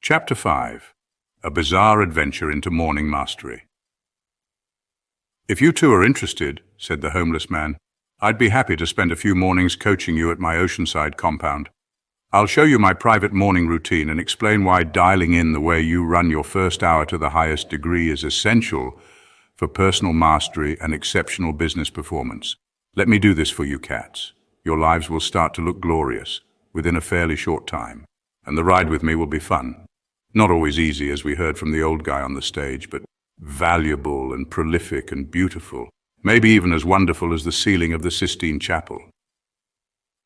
Chapter 5. A Bizarre Adventure into Morning Mastery. "If you two are interested," said the homeless man, "I'd be happy to spend a few mornings coaching you at my oceanside compound. I'll show you my private morning routine and explain why dialing in the way you run your first hour to the highest degree is essential for personal mastery and exceptional business performance. Let me do this for you, cats. Your lives will start to look glorious within a fairly short time, and the ride with me will be fun. Not always easy, as we heard from the old guy on the stage, but valuable and prolific and beautiful, maybe even as wonderful as the ceiling of the Sistine Chapel."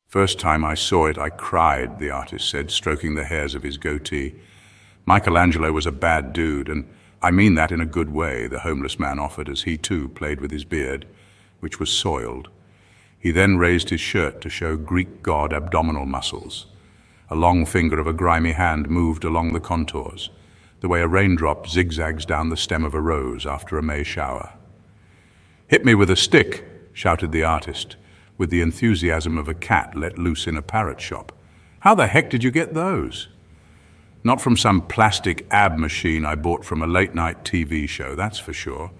"First time I saw it, I cried," the artist said, stroking the hairs of his goatee. "Michelangelo was a bad dude, and I mean that in a good way," the homeless man offered as he too played with his beard, which was soiled. He then raised his shirt to show Greek god abdominal muscles. A long finger of a grimy hand moved along the contours, the way a raindrop zigzags down the stem of a rose after a May shower. "Hit me with a stick," shouted the artist, with the enthusiasm of a cat let loose in a parrot shop. "How the heck did you get those?" "Not from some plastic ab machine I bought from a late-night TV show, that's for sure.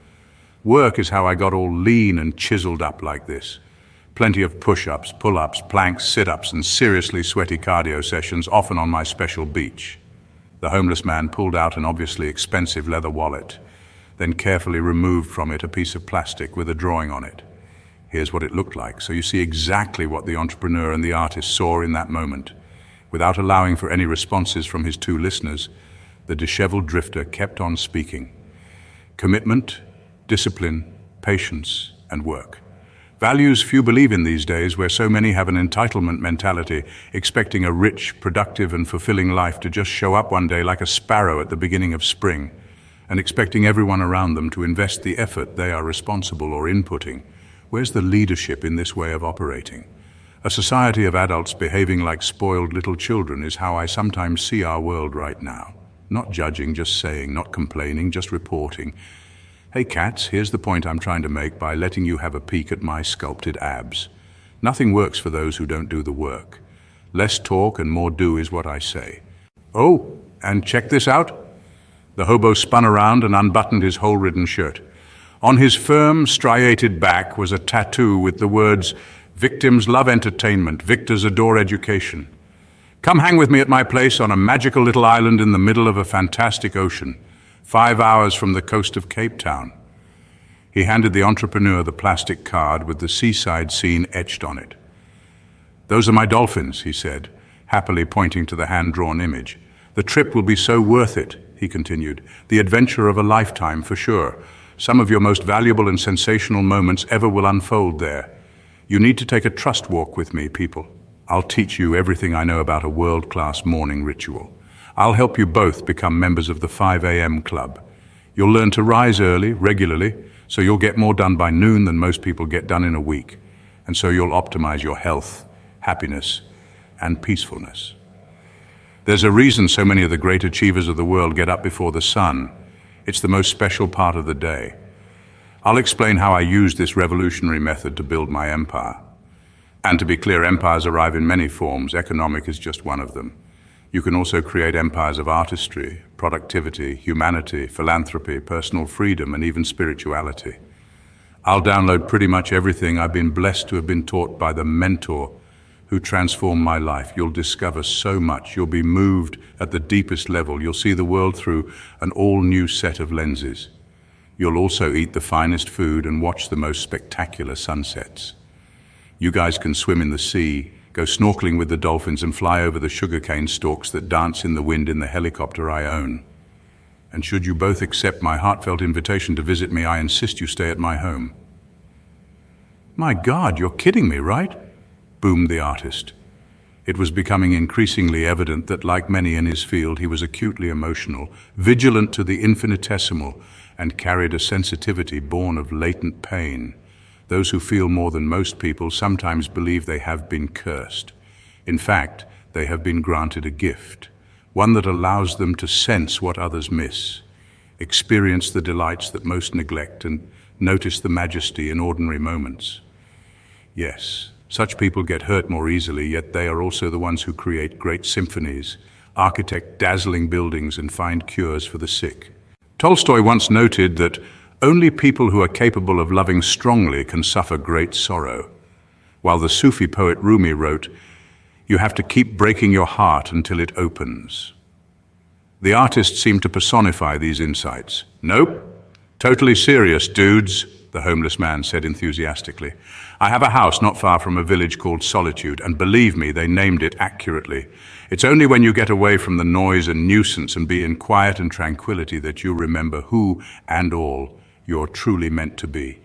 Work is how I got all lean and chiseled up like this. Plenty of push-ups, pull-ups, planks, sit-ups, and seriously sweaty cardio sessions, often on my special beach." The homeless man pulled out an obviously expensive leather wallet, then carefully removed from it a piece of plastic with a drawing on it. Here's what it looked like, so you see exactly what the entrepreneur and the artist saw in that moment. Without allowing for any responses from his two listeners, the disheveled drifter kept on speaking. Commitment, discipline, patience, and work. Values few believe in these days, where so many have an entitlement mentality, expecting a rich, productive, and fulfilling life to just show up one day like a sparrow at the beginning of spring, and expecting everyone around them to invest the effort they are responsible or inputting. Where's the leadership in this way of operating? A society of adults behaving like spoiled little children is how I sometimes see our world right now. Not judging, just saying, not complaining, just reporting. Hey cats, here's the point I'm trying to make by letting you have a peek at my sculpted abs. Nothing works for those who don't do the work. Less talk and more do is what I say. Oh, and check this out. The hobo spun around and unbuttoned his hole-ridden shirt. On his firm, striated back was a tattoo with the words, "Victims love entertainment, victors adore education. Come hang with me at my place on a magical little island in the middle of a fantastic ocean, 5 hours from the coast of Cape Town." He handed the entrepreneur the plastic card with the seaside scene etched on it. "Those are my dolphins," he said, happily pointing to the hand-drawn image. "The trip will be so worth it," he continued. "The adventure of a lifetime for sure. Some of your most valuable and sensational moments ever will unfold there. You need to take a trust walk with me, people. I'll teach you everything I know about a world-class morning ritual. I'll help you both become members of the 5 a.m. club. You'll learn to rise early, regularly, so you'll get more done by noon than most people get done in a week. And so you'll optimize your health, happiness, and peacefulness. There's a reason so many of the great achievers of the world get up before the sun. It's the most special part of the day. I'll explain how I used this revolutionary method to build my empire. And to be clear, empires arrive in many forms. Economic is just one of them. You can also create empires of artistry, productivity, humanity, philanthropy, personal freedom, and even spirituality. I'll download pretty much everything I've been blessed to have been taught by the mentor who transformed my life. You'll discover so much. You'll be moved at the deepest level. You'll see the world through an all-new set of lenses. You'll also eat the finest food and watch the most spectacular sunsets. You guys can swim in the sea, go snorkeling with the dolphins, and fly over the sugarcane stalks that dance in the wind in the helicopter I own. And should you both accept my heartfelt invitation to visit me, I insist you stay at my home." "My God, you're kidding me, right?" boomed the artist. It was becoming increasingly evident that, like many in his field, he was acutely emotional, vigilant to the infinitesimal, and carried a sensitivity born of latent pain. Those who feel more than most people sometimes believe they have been cursed. In fact, they have been granted a gift, one that allows them to sense what others miss, experience the delights that most neglect, and notice the majesty in ordinary moments. Yes, such people get hurt more easily, yet they are also the ones who create great symphonies, architect dazzling buildings and find cures for the sick. Tolstoy once noted that only people who are capable of loving strongly can suffer great sorrow, while the Sufi poet Rumi wrote, "You have to keep breaking your heart until it opens." The artist seemed to personify these insights. "Nope, totally serious, dudes," the homeless man said enthusiastically. "I have a house not far from a village called Solitude, and believe me, they named it accurately. It's only when you get away from the noise and nuisance and be in quiet and tranquility that you remember who and all you're truly meant to be.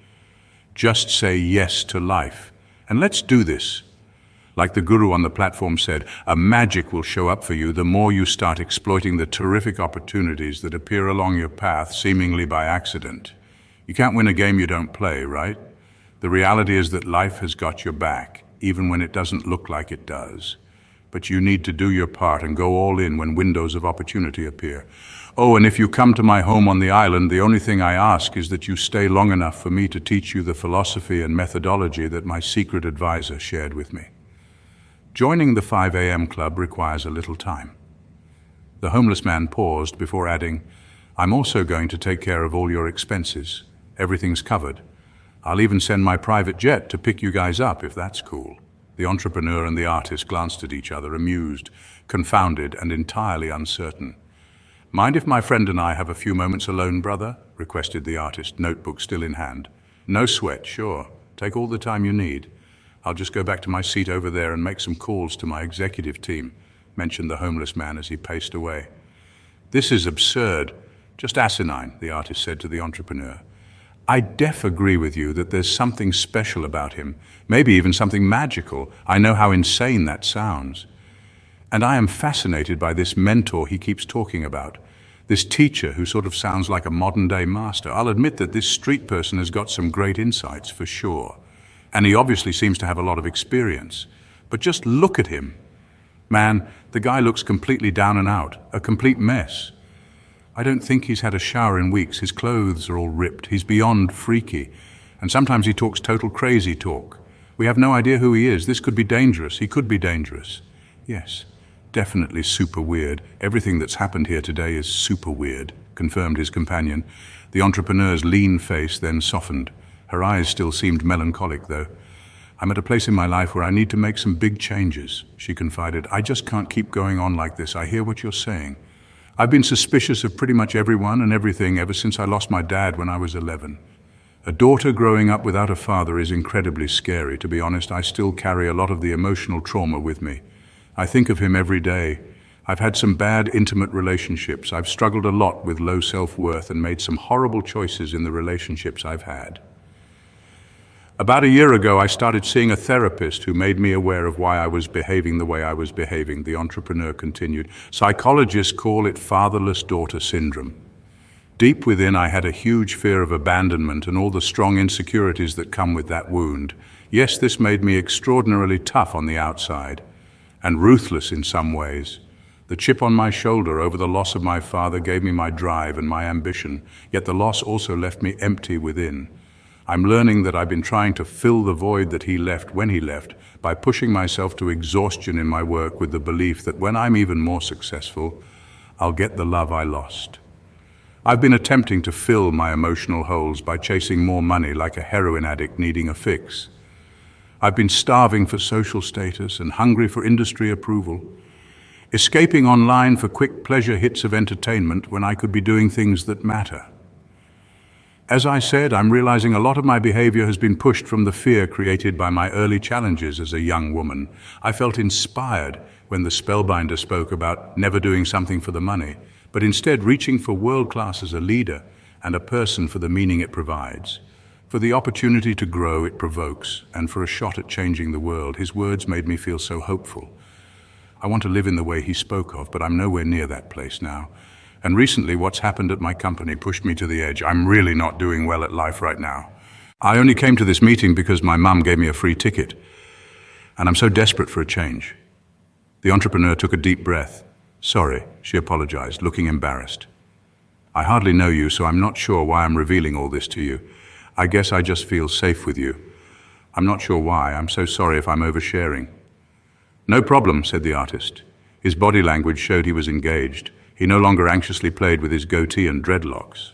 Just say yes to life, and let's do this. Like the guru on the platform said, a magic will show up for you the more you start exploiting the terrific opportunities that appear along your path seemingly by accident. You can't win a game you don't play, right? The reality is that life has got your back, even when it doesn't look like it does. But you need to do your part and go all in when windows of opportunity appear. Oh, and if you come to my home on the island, the only thing I ask is that you stay long enough for me to teach you the philosophy and methodology that my secret advisor shared with me. Joining the 5 a.m. club requires a little time. The homeless man paused before adding, "I'm also going to take care of all your expenses. Everything's covered. I'll even send my private jet to pick you guys up if that's cool." The entrepreneur and the artist glanced at each other, amused, confounded, and entirely uncertain. "Mind if my friend and I have a few moments alone, brother?" requested the artist, notebook still in hand. "No sweat, sure. Take all the time you need. I'll just go back to my seat over there and make some calls to my executive team," mentioned the homeless man as he paced away. "This is absurd, just asinine," the artist said to the entrepreneur. "I agree with you that there's something special about him, maybe even something magical. I know how insane that sounds. And I am fascinated by this mentor he keeps talking about, this teacher who sort of sounds like a modern-day master. I'll admit that this street person has got some great insights for sure. And he obviously seems to have a lot of experience. But just look at him. Man, the guy looks completely down and out, a complete mess. I don't think he's had a shower in weeks. His clothes are all ripped. He's beyond freaky. And sometimes he talks total crazy talk. We have no idea who he is. This could be dangerous. He could be dangerous." "Yes, definitely super weird. Everything that's happened here today is super weird," confirmed his companion. The entrepreneur's lean face then softened. Her eyes still seemed melancholic, though. "I'm at a place in my life where I need to make some big changes," she confided. "I just can't keep going on like this. I hear what you're saying. I've been suspicious of pretty much everyone and everything ever since I lost my dad when I was 11. A daughter growing up without a father is incredibly scary. To be honest, I still carry a lot of the emotional trauma with me. I think of him every day. I've had some bad, intimate relationships. I've struggled a lot with low self-worth and made some horrible choices in the relationships I've had. About a year ago, I started seeing a therapist who made me aware of why I was behaving the way I was behaving," the entrepreneur continued. "Psychologists call it fatherless daughter syndrome. Deep within, I had a huge fear of abandonment and all the strong insecurities that come with that wound. Yes, this made me extraordinarily tough on the outside and ruthless in some ways. The chip on my shoulder over the loss of my father gave me my drive and my ambition, yet the loss also left me empty within. I'm learning that I've been trying to fill the void that he left when he left by pushing myself to exhaustion in my work with the belief that when I'm even more successful, I'll get the love I lost. I've been attempting to fill my emotional holes by chasing more money like a heroin addict needing a fix. I've been starving for social status and hungry for industry approval, escaping online for quick pleasure hits of entertainment when I could be doing things that matter. As I said, I'm realizing a lot of my behavior has been pushed from the fear created by my early challenges as a young woman. I felt inspired when the spellbinder spoke about never doing something for the money, but instead reaching for world class as a leader and a person for the meaning it provides, for the opportunity to grow it provokes, and for a shot at changing the world. His words made me feel so hopeful. I want to live in the way he spoke of, but I'm nowhere near that place now. And recently, what's happened at my company pushed me to the edge. I'm really not doing well at life right now. I only came to this meeting because my mum gave me a free ticket, and I'm so desperate for a change." The entrepreneur took a deep breath. "Sorry," she apologized, looking embarrassed. "I hardly know you, so I'm not sure why I'm revealing all this to you. I guess I just feel safe with you. I'm not sure why. I'm so sorry if I'm oversharing." "No problem," said the artist. His body language showed he was engaged. He no longer anxiously played with his goatee and dreadlocks.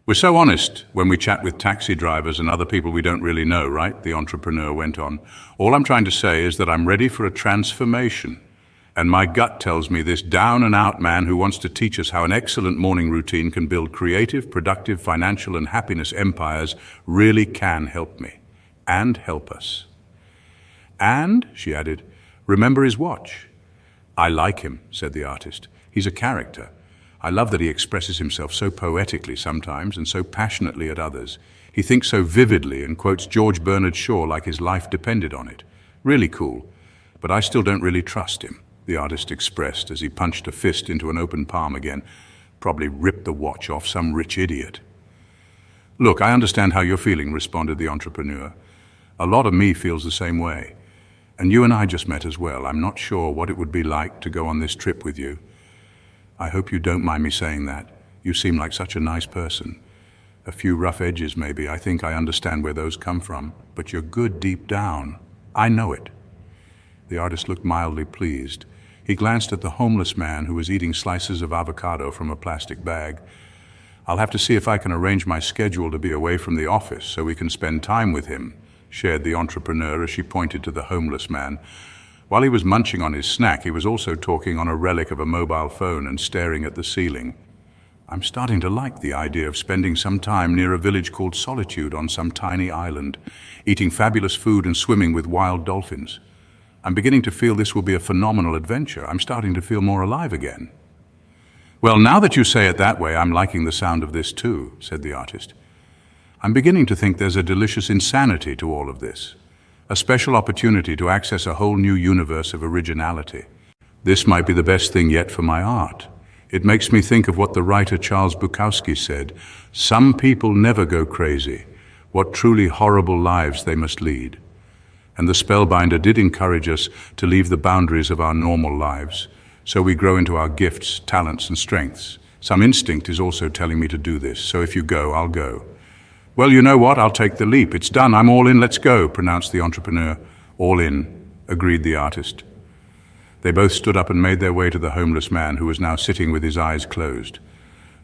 "We're so honest when we chat with taxi drivers and other people we don't really know, right?" the entrepreneur went on. "All I'm trying to say is that I'm ready for a transformation. And my gut tells me this down-and-out man who wants to teach us how an excellent morning routine can build creative, productive, financial, and happiness empires really can help me. And help us. And," she added, "remember his watch." "I like him," said the artist. "He's a character. I love that he expresses himself so poetically sometimes and so passionately at others. He thinks so vividly and quotes George Bernard Shaw like his life depended on it. Really cool. But I still don't really trust him," the artist expressed as he punched a fist into an open palm again. "Probably ripped the watch off some rich idiot." "Look, I understand how you're feeling," responded the entrepreneur. "A lot of me feels the same way. And you and I just met as well. I'm not sure what it would be like to go on this trip with you. I hope you don't mind me saying that. You seem like such a nice person. A few rough edges maybe, I think I understand where those come from, but you're good deep down. I know it." The artist looked mildly pleased. He glanced at the homeless man who was eating slices of avocado from a plastic bag. "I'll have to see if I can arrange my schedule to be away from the office so we can spend time with him," shared the entrepreneur as she pointed to the homeless man. While he was munching on his snack, he was also talking on a relic of a mobile phone and staring at the ceiling. "I'm starting to like the idea of spending some time near a village called Solitude on some tiny island, eating fabulous food and swimming with wild dolphins. I'm beginning to feel this will be a phenomenal adventure. I'm starting to feel more alive again." "Well, now that you say it that way, I'm liking the sound of this too," said the artist. "I'm beginning to think there's a delicious insanity to all of this, a special opportunity to access a whole new universe of originality. This might be the best thing yet for my art. It makes me think of what the writer Charles Bukowski said, 'Some people never go crazy. What truly horrible lives they must lead.' And the Spellbinder did encourage us to leave the boundaries of our normal lives, so we grow into our gifts, talents, and strengths. Some instinct is also telling me to do this, so if you go, I'll go." "Well, you know what? I'll take the leap. It's done. I'm all in. Let's go," pronounced the entrepreneur. "All in," agreed the artist. They both stood up and made their way to the homeless man, who was now sitting with his eyes closed.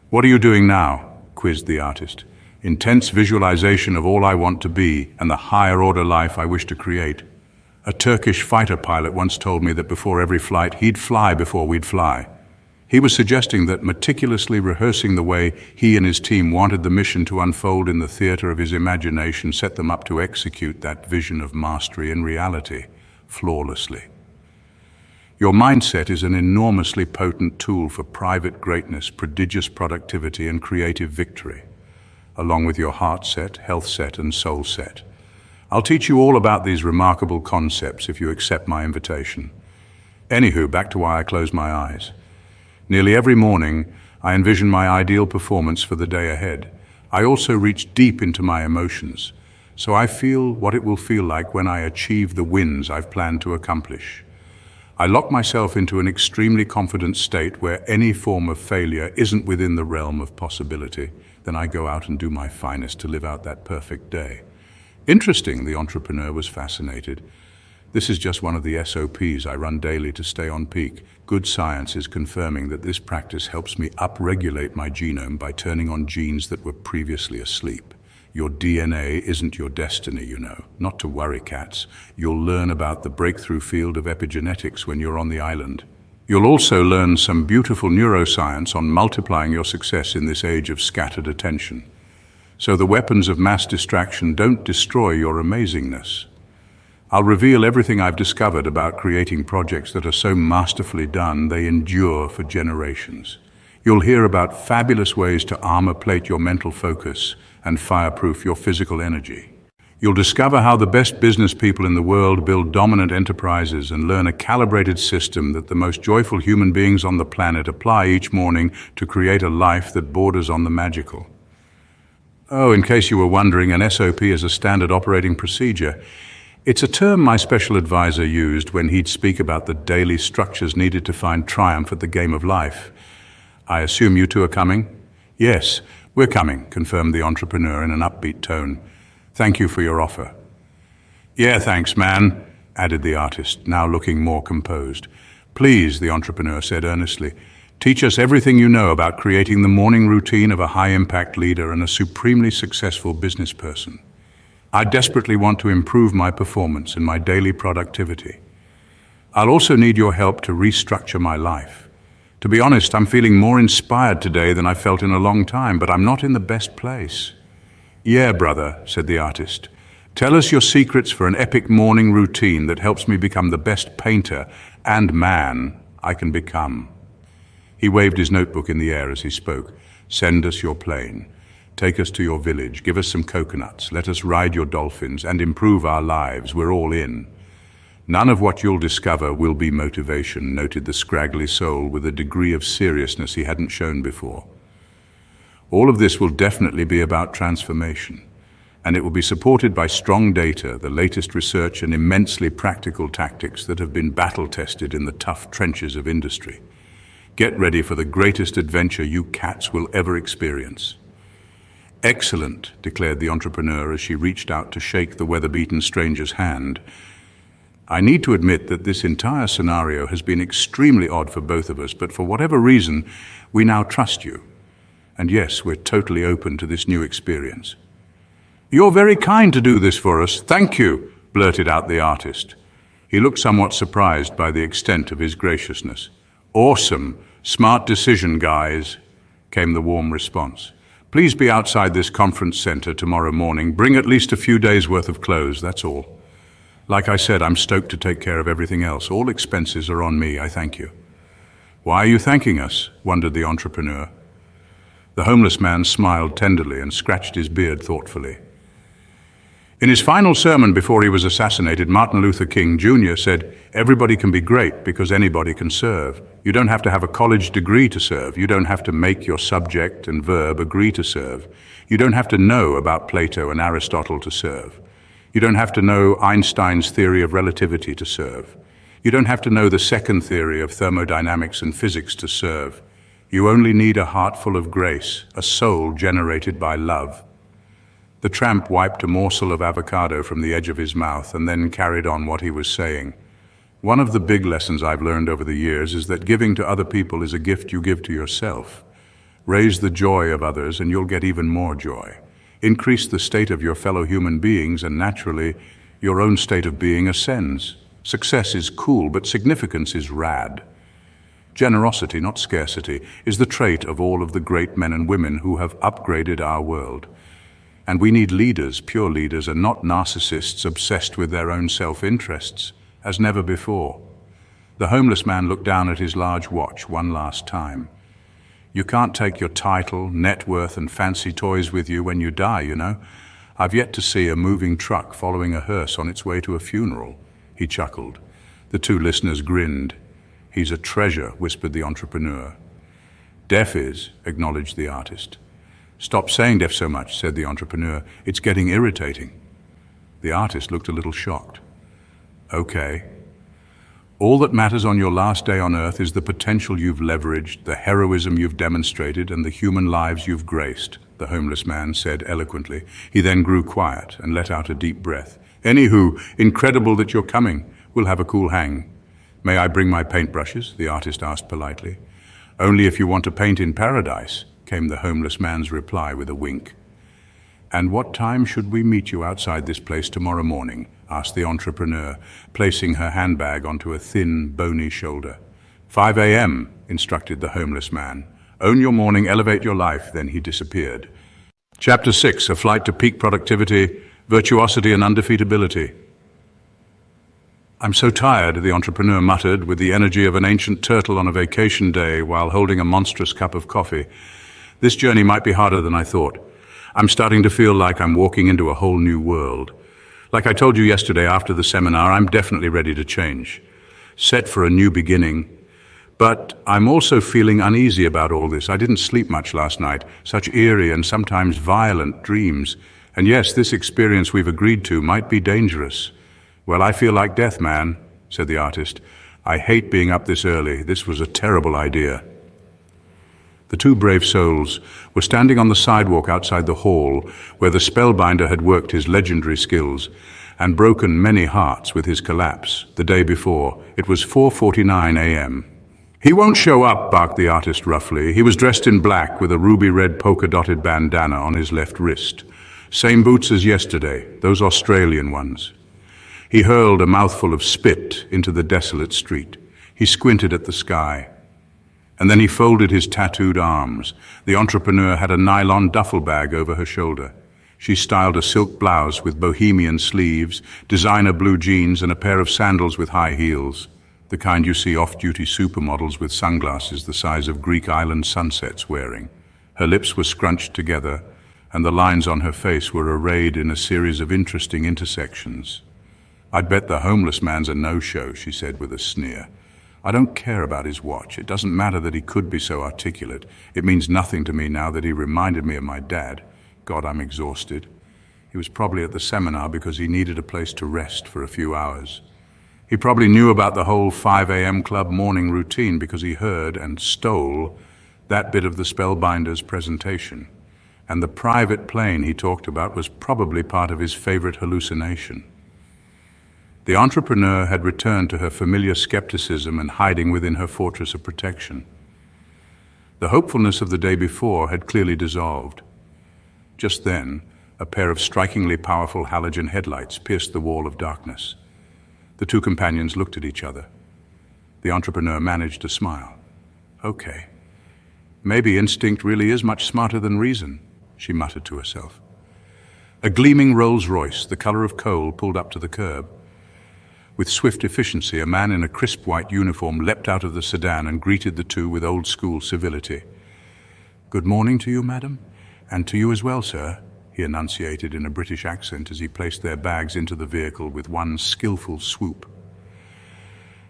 "What are you doing now?" quizzed the artist. "Intense visualization of all I want to be and the higher order life I wish to create. A Turkish fighter pilot once told me that before every flight, he'd fly before we'd fly. He was suggesting that meticulously rehearsing the way he and his team wanted the mission to unfold in the theater of his imagination set them up to execute that vision of mastery in reality, flawlessly. Your mindset is an enormously potent tool for private greatness, prodigious productivity, and creative victory, along with your heart set, health set, and soul set. I'll teach you all about these remarkable concepts if you accept my invitation. Anywho, back to why I close my eyes. Nearly every morning, I envision my ideal performance for the day ahead. I also reach deep into my emotions, so I feel what it will feel like when I achieve the wins I've planned to accomplish. I lock myself into an extremely confident state where any form of failure isn't within the realm of possibility. Then I go out and do my finest to live out that perfect day. Interesting, the entrepreneur was fascinated. This is just one of the SOPs I run daily to stay on peak. Good science is confirming that this practice helps me upregulate my genome by turning on genes that were previously asleep. Your DNA isn't your destiny, you know. Not to worry, cats. You'll learn about the breakthrough field of epigenetics when you're on the island. You'll also learn some beautiful neuroscience on multiplying your success in this age of scattered attention. So the weapons of mass distraction don't destroy your amazingness. I'll reveal everything I've discovered about creating projects that are so masterfully done they endure for generations. You'll hear about fabulous ways to armor plate your mental focus and fireproof your physical energy. You'll discover how the best business people in the world build dominant enterprises and learn a calibrated system that the most joyful human beings on the planet apply each morning to create a life that borders on the magical. Oh, in case you were wondering, an SOP is a standard operating procedure. It's a term my special advisor used when he'd speak about the daily structures needed to find triumph at the game of life. I assume you two are coming? Yes, we're coming, confirmed the entrepreneur in an upbeat tone. Thank you for your offer. Yeah, thanks, man, added the artist, now looking more composed. Please, the entrepreneur said earnestly, teach us everything you know about creating the morning routine of a high-impact leader and a supremely successful business person. I desperately want to improve my performance and my daily productivity. I'll also need your help to restructure my life. To be honest, I'm feeling more inspired today than I've felt in a long time, but I'm not in the best place. Yeah, brother, said the artist. Tell us your secrets for an epic morning routine that helps me become the best painter and man I can become. He waved his notebook in the air as he spoke. Send us your plane. Take us to your village. Give us some coconuts. Let us ride your dolphins and improve our lives. We're all in. None of what you'll discover will be motivation, noted the scraggly soul with a degree of seriousness he hadn't shown before. All of this will definitely be about transformation, and it will be supported by strong data, the latest research, and immensely practical tactics that have been battle-tested in the tough trenches of industry. Get ready for the greatest adventure you cats will ever experience. Excellent, declared the entrepreneur as she reached out to shake the weather-beaten stranger's hand. I need to admit that this entire scenario has been extremely odd for both of us, but for whatever reason, we now trust you. And yes, we're totally open to this new experience. You're very kind to do this for us. Thank you, blurted out the artist. He looked somewhat surprised by the extent of his graciousness. Awesome. Smart decision, guys, came the warm response. Please be outside this conference center tomorrow morning. Bring at least a few days' worth of clothes, that's all. Like I said, I'm stoked to take care of everything else. All expenses are on me, I thank you. Why are you thanking us? Wondered the entrepreneur. The homeless man smiled tenderly and scratched his beard thoughtfully. In his final sermon before he was assassinated, Martin Luther King Jr. said, everybody can be great because anybody can serve. You don't have to have a college degree to serve. You don't have to make your subject and verb agree to serve. You don't have to know about Plato and Aristotle to serve. You don't have to know Einstein's theory of relativity to serve. You don't have to know the second theory of thermodynamics and physics to serve. You only need a heart full of grace, a soul generated by love. The tramp wiped a morsel of avocado from the edge of his mouth and then carried on what he was saying. One of the big lessons I've learned over the years is that giving to other people is a gift you give to yourself. Raise the joy of others and you'll get even more joy. Increase the state of your fellow human beings and naturally, your own state of being ascends. Success is cool, but significance is rad. Generosity, not scarcity, is the trait of all of the great men and women who have upgraded our world. And we need leaders, pure leaders, and not narcissists obsessed with their own self-interests, as never before. The homeless man looked down at his large watch one last time. You can't take your title, net worth, and fancy toys with you when you die, you know. I've yet to see a moving truck following a hearse on its way to a funeral. He chuckled. The two listeners grinned. He's a treasure, whispered the entrepreneur. Deaf is, acknowledged the artist. Stop saying deaf so much, said the entrepreneur. It's getting irritating. The artist looked a little shocked. Okay. All that matters on your last day on earth is the potential you've leveraged, the heroism you've demonstrated, and the human lives you've graced, the homeless man said eloquently. He then grew quiet and let out a deep breath. Anywho, incredible that you're coming. We'll have a cool hang. May I bring my paintbrushes? The artist asked politely. Only if you want to paint in paradise, came the homeless man's reply with a wink. And what time should we meet you outside this place tomorrow morning? Asked the entrepreneur, placing her handbag onto a thin, bony shoulder. 5 a.m., instructed the homeless man. Own your morning, elevate your life, then he disappeared. Chapter 6, A Flight to Peak Productivity, Virtuosity and Undefeatability. I'm so tired, the entrepreneur muttered, with the energy of an ancient turtle on a vacation day while holding a monstrous cup of coffee. This journey might be harder than I thought. I'm starting to feel like I'm walking into a whole new world. Like I told you yesterday after the seminar, I'm definitely ready to change, set for a new beginning. But I'm also feeling uneasy about all this. I didn't sleep much last night, such eerie and sometimes violent dreams. And yes, this experience we've agreed to might be dangerous. Well, I feel like death, man, said the artist. I hate being up this early. This was a terrible idea. The two brave souls were standing on the sidewalk outside the hall where the spellbinder had worked his legendary skills and broken many hearts with his collapse the day before. It was 4:49 a.m. "He won't show up," barked the artist roughly. He was dressed in black with a ruby-red polka-dotted bandana on his left wrist. Same boots as yesterday, those Australian ones. He hurled a mouthful of spit into the desolate street. He squinted at the sky. And then he folded his tattooed arms. The entrepreneur had a nylon duffel bag over her shoulder. She styled a silk blouse with bohemian sleeves, designer blue jeans, and a pair of sandals with high heels, the kind you see off-duty supermodels with sunglasses the size of Greek island sunsets wearing. Her lips were scrunched together, and the lines on her face were arrayed in a series of interesting intersections. "I'd bet the homeless man's a no-show," she said with a sneer. "I don't care about his watch. It doesn't matter that he could be so articulate. It means nothing to me now that he reminded me of my dad. God, I'm exhausted." He was probably at the seminar because he needed a place to rest for a few hours. He probably knew about the whole 5 a.m. club morning routine because he heard and stole that bit of the spellbinder's presentation. And the private plane he talked about was probably part of his favorite hallucination. The entrepreneur had returned to her familiar skepticism and hiding within her fortress of protection. The hopefulness of the day before had clearly dissolved. Just then, a pair of strikingly powerful halogen headlights pierced the wall of darkness. The two companions looked at each other. The entrepreneur managed to smile. "Okay. Maybe instinct really is much smarter than reason," she muttered to herself. A gleaming Rolls-Royce, the color of coal, pulled up to the curb. With swift efficiency, a man in a crisp white uniform leapt out of the sedan and greeted the two with old-school civility. "Good morning to you, madam, and to you as well, sir," he enunciated in a British accent as he placed their bags into the vehicle with one skillful swoop.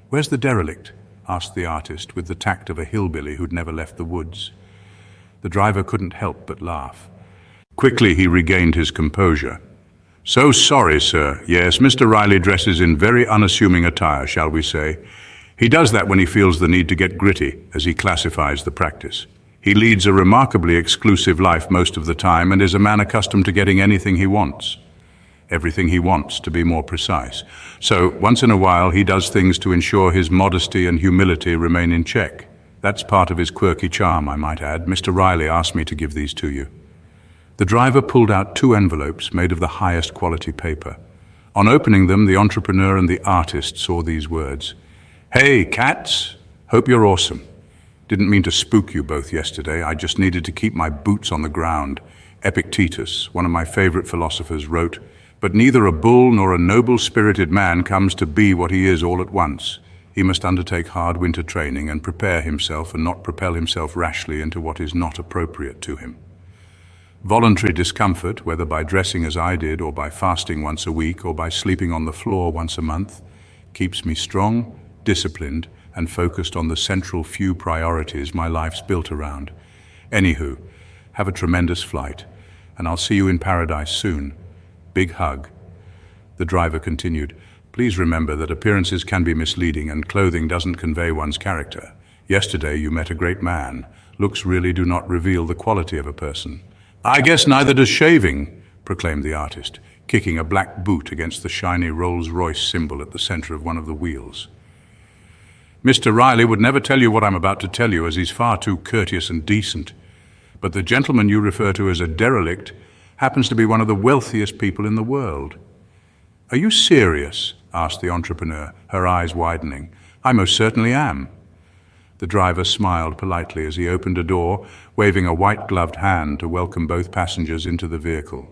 "Where's the derelict?" asked the artist with the tact of a hillbilly who'd never left the woods. The driver couldn't help but laugh. Quickly he regained his composure. "So sorry, sir. Yes, Mr. Riley dresses in very unassuming attire, shall we say. He does that when he feels the need to get gritty, as he classifies the practice. He leads a remarkably exclusive life most of the time and is a man accustomed to getting anything he wants. Everything he wants, to be more precise. So, once in a while, he does things to ensure his modesty and humility remain in check. That's part of his quirky charm, I might add. Mr. Riley asked me to give these to you." The driver pulled out 2 envelopes made of the highest quality paper. On opening them, the entrepreneur and the artist saw these words. "Hey, cats! Hope you're awesome. Didn't mean to spook you both yesterday. I just needed to keep my boots on the ground. Epictetus, one of my favorite philosophers, wrote, 'But neither a bull nor a noble-spirited man comes to be what he is all at once. He must undertake hard winter training and prepare himself and not propel himself rashly into what is not appropriate to him. Voluntary discomfort, whether by dressing as I did or by fasting once a week or by sleeping on the floor once a month, keeps me strong, disciplined, and focused on the central few priorities my life's built around. Anywho, have a tremendous flight, and I'll see you in paradise soon. Big hug." The driver continued, "Please remember that appearances can be misleading and clothing doesn't convey one's character. Yesterday you met a great man. Looks really do not reveal the quality of a person." "I guess neither does shaving," proclaimed the artist, kicking a black boot against the shiny Rolls-Royce symbol at the center of one of the wheels. "Mr. Riley would never tell you what I'm about to tell you, as he's far too courteous and decent. But the gentleman you refer to as a derelict happens to be one of the wealthiest people in the world." "Are you serious?" asked the entrepreneur, her eyes widening. "I most certainly am." The driver smiled politely as he opened a door, waving a white-gloved hand to welcome both passengers into the vehicle.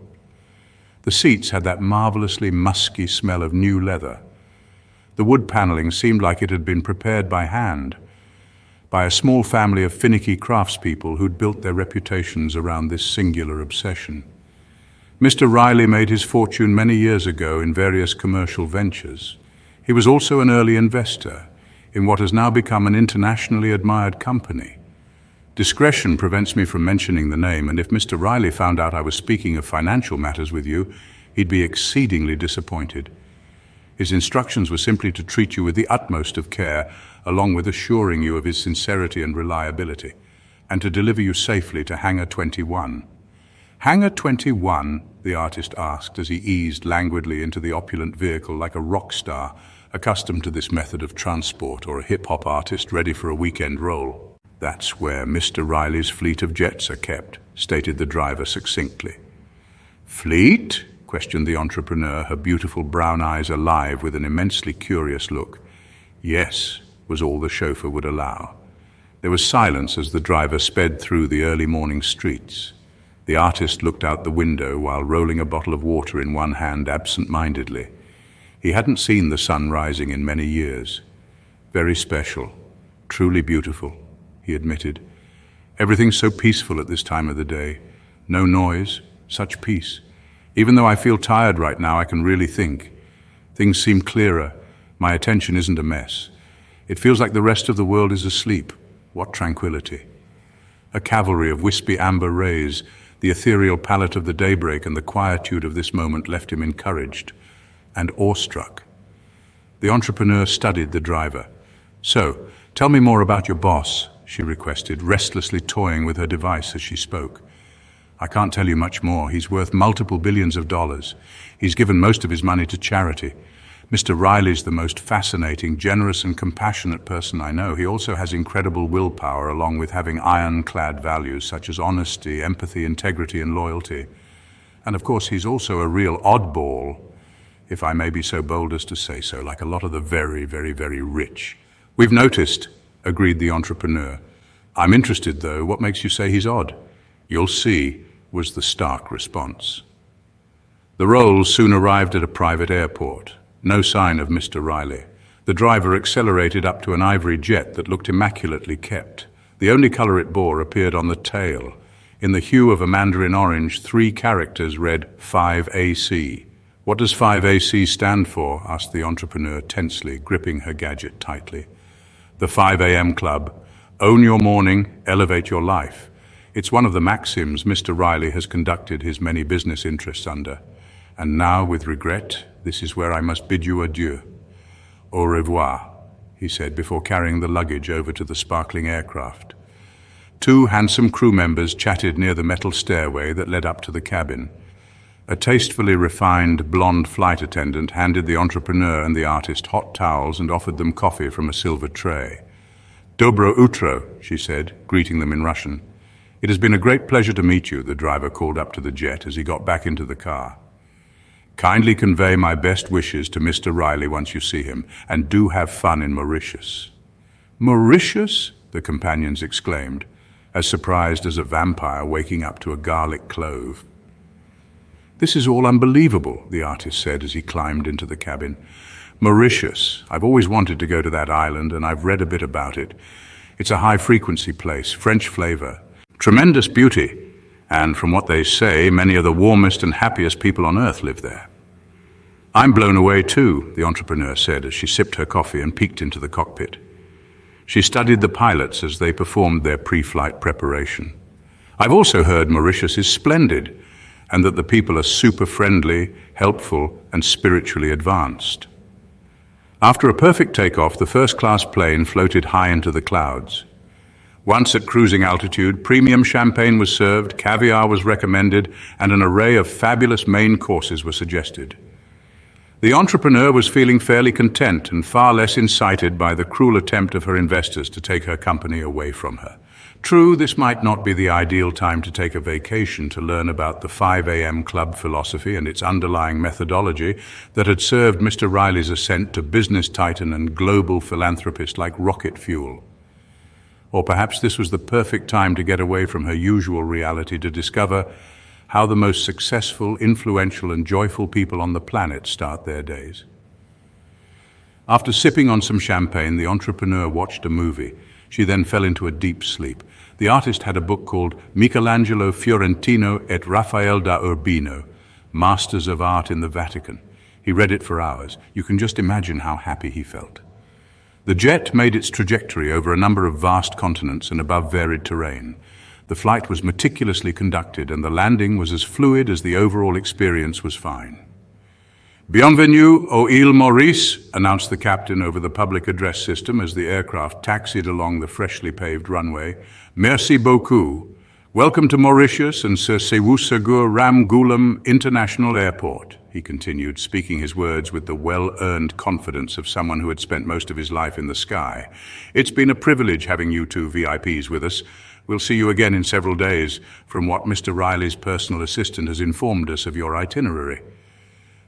The seats had that marvelously musky smell of new leather. The wood paneling seemed like it had been prepared by hand, by a small family of finicky craftspeople who'd built their reputations around this singular obsession. Mr. Riley made his fortune many years ago in various commercial ventures. He was also an early investor in what has now become an internationally admired company. Discretion prevents me from mentioning the name, and if Mr. Riley found out I was speaking of financial matters with you, he'd be exceedingly disappointed. His instructions were simply to treat you with the utmost of care, along with assuring you of his sincerity and reliability. and to deliver you safely to Hangar 21. Hangar 21? The artist asked as he eased languidly into the opulent vehicle like a rock star, accustomed to this method of transport, or a hip-hop artist ready for a weekend roll. That's where Mr. Riley's fleet of jets are kept, stated the driver succinctly. Fleet? Questioned the entrepreneur, her beautiful brown eyes alive with an immensely curious look. Yes, was all the chauffeur would allow. There was silence as the driver sped through the early morning streets. The artist looked out the window while rolling a bottle of water in one hand absent-mindedly. He hadn't seen the sun rising in many years. Very special, truly beautiful, he admitted. Everything's so peaceful at this time of the day. No noise, such peace. Even though I feel tired right now, I can really think. Things seem clearer. My attention isn't a mess. It feels like the rest of the world is asleep. What tranquility. A cavalry of wispy amber rays, the ethereal palette of the daybreak and the quietude of this moment left him encouraged and awestruck. The entrepreneur studied the driver. So, tell me more about your boss, she requested, restlessly toying with her device as she spoke. I can't tell you much more. He's worth multiple billions of dollars. He's given most of his money to charity. Mr. Riley's the most fascinating, generous and compassionate person I know. He also has incredible willpower, along with having ironclad values such as honesty, empathy, integrity and loyalty. And of course, he's also a real oddball, if I may be so bold as to say so, like a lot of the very, very, very rich. We've noticed, agreed the entrepreneur. I'm interested, though. What makes you say he's odd? You'll see, was the stark response. The Rolls soon arrived at a private airport. No sign of Mr. Riley. The driver accelerated up to an ivory jet that looked immaculately kept. The only color it bore appeared on the tail. In the hue of a mandarin orange, 3 characters read 5AC. What does 5AC stand for? Asked the entrepreneur tensely, gripping her gadget tightly. The 5 a.m. Club. Own your morning, elevate your life. It's one of the maxims Mr. Riley has conducted his many business interests under. And now, with regret, this is where I must bid you adieu. Au revoir, he said before carrying the luggage over to the sparkling aircraft. 2 handsome crew members chatted near the metal stairway that led up to the cabin. A tastefully refined blonde flight attendant handed the entrepreneur and the artist hot towels and offered them coffee from a silver tray. Dobro utro, she said, greeting them in Russian. It has been a great pleasure to meet you, the driver called up to the jet as he got back into the car. Kindly convey my best wishes to Mr. Riley once you see him, and do have fun in Mauritius. Mauritius? The companions exclaimed, as surprised as a vampire waking up to a garlic clove. This is all unbelievable, the artist said as he climbed into the cabin. Mauritius. I've always wanted to go to that island, and I've read a bit about it. It's a high-frequency place, French flavor. Tremendous beauty, and from what they say, many of the warmest and happiest people on earth live there. I'm blown away too, the entrepreneur said as she sipped her coffee and peeked into the cockpit. She studied the pilots as they performed their pre-flight preparation. I've also heard Mauritius is splendid, and that the people are super friendly, helpful, and spiritually advanced. After a perfect takeoff, the first-class plane floated high into the clouds. Once at cruising altitude, premium champagne was served, caviar was recommended, and an array of fabulous main courses were suggested. The entrepreneur was feeling fairly content and far less incited by the cruel attempt of her investors to take her company away from her. True, this might not be the ideal time to take a vacation to learn about the 5 a.m. Club philosophy and its underlying methodology that had served Mr. Riley's ascent to business titan and global philanthropist like rocket fuel. Or perhaps this was the perfect time to get away from her usual reality to discover how the most successful, influential, and joyful people on the planet start their days. After sipping on some champagne, the entrepreneur watched a movie. She then fell into a deep sleep. The artist had a book called Michelangelo Fiorentino et Raphael da Urbino, Masters of Art in the Vatican. He read it for hours. You can just imagine how happy he felt. The jet made its trajectory over a number of vast continents and above varied terrain. The flight was meticulously conducted and the landing was as fluid as the overall experience was fine. Bienvenue au île Maurice, announced the captain over the public address system as the aircraft taxied along the freshly paved runway. Merci beaucoup. Welcome to Mauritius and Sir Sewu Ram Ghulam International Airport, he continued, speaking his words with the well-earned confidence of someone who had spent most of his life in the sky. It's been a privilege having you two VIPs with us. We'll see you again in several days, from what Mr. Riley's personal assistant has informed us of your itinerary.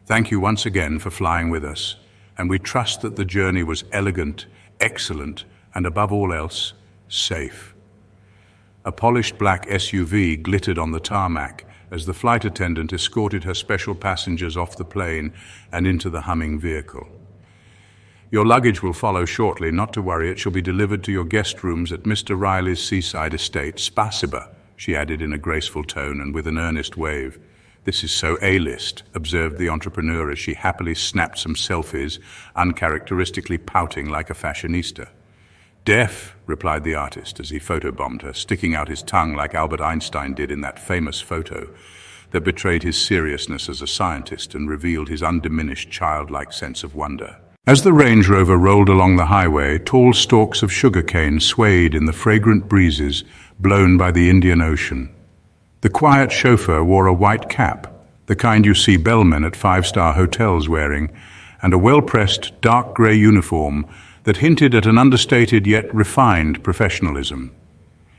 Thank you once again for flying with us, and we trust that the journey was elegant, excellent, and above all else, safe. A polished black SUV glittered on the tarmac as the flight attendant escorted her special passengers off the plane and into the humming vehicle. Your luggage will follow shortly, not to worry, it shall be delivered to your guest rooms at Mr. Riley's seaside estate. Spasiba, she added in a graceful tone and with an earnest wave. This is so A-list, observed the entrepreneur as she happily snapped some selfies, uncharacteristically pouting like a fashionista. Deaf, replied the artist as he photobombed her, sticking out his tongue like Albert Einstein did in that famous photo that betrayed his seriousness as a scientist and revealed his undiminished childlike sense of wonder. As the Range Rover rolled along the highway, tall stalks of sugarcane swayed in the fragrant breezes blown by the Indian Ocean. The quiet chauffeur wore a white cap, the kind you see bellmen at five-star hotels wearing, and a well-pressed dark grey uniform that hinted at an understated yet refined professionalism.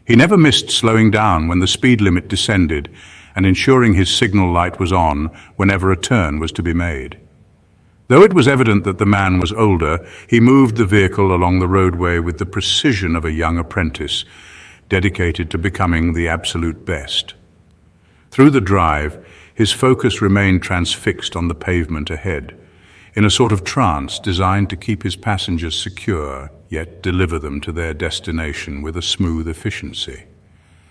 He never missed slowing down when the speed limit descended and ensuring his signal light was on whenever a turn was to be made. Though it was evident that the man was older, he moved the vehicle along the roadway with the precision of a young apprentice, dedicated to becoming the absolute best. Through the drive, his focus remained transfixed on the pavement ahead, in a sort of trance designed to keep his passengers secure, yet deliver them to their destination with a smooth efficiency.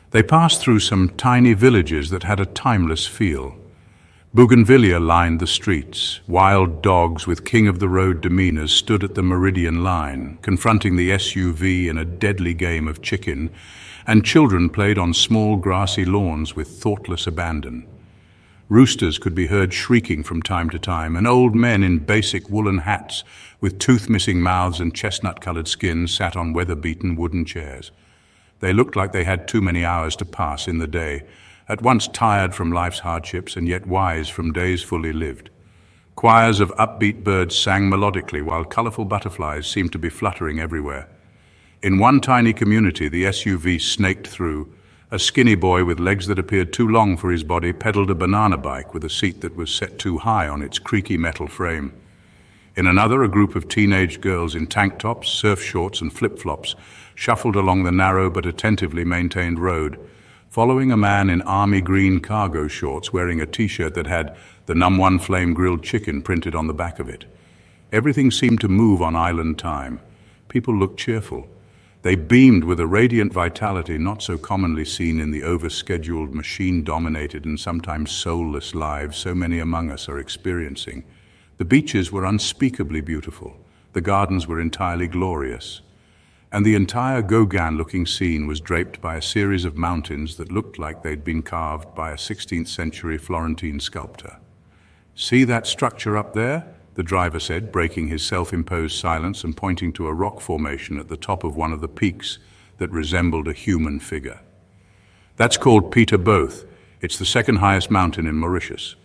They passed through some tiny villages that had a timeless feel. Bougainvillea lined the streets. Wild dogs with king-of-the-road demeanors stood at the meridian line, confronting the SUV in a deadly game of chicken, and children played on small grassy lawns with thoughtless abandon. Roosters could be heard shrieking from time to time, and old men in basic woolen hats with tooth-missing mouths and chestnut-colored skins sat on weather-beaten wooden chairs. They looked like they had too many hours to pass in the day, at once tired from life's hardships and yet wise from days fully lived. Choirs of upbeat birds sang melodically while colorful butterflies seemed to be fluttering everywhere. In one tiny community, the SUV snaked through. A skinny boy with legs that appeared too long for his body pedaled a banana bike with a seat that was set too high on its creaky metal frame. In another, a group of teenage girls in tank tops, surf shorts, and flip-flops shuffled along the narrow but attentively maintained road, following a man in army green cargo shorts wearing a t-shirt that had the #1 Flame grilled chicken printed on the back of it. Everything seemed to move on island time. People looked cheerful. They beamed with a radiant vitality not so commonly seen in the overscheduled, machine-dominated and sometimes soulless lives so many among us are experiencing. The beaches were unspeakably beautiful. The gardens were entirely glorious. And the entire Gauguin-looking scene was draped by a series of mountains that looked like they'd been carved by a 16th century Florentine sculptor. "See that structure up there?" the driver said, breaking his self-imposed silence and pointing to a rock formation at the top of one of the peaks that resembled a human figure. "That's called Peter Both. It's the second highest mountain in Mauritius.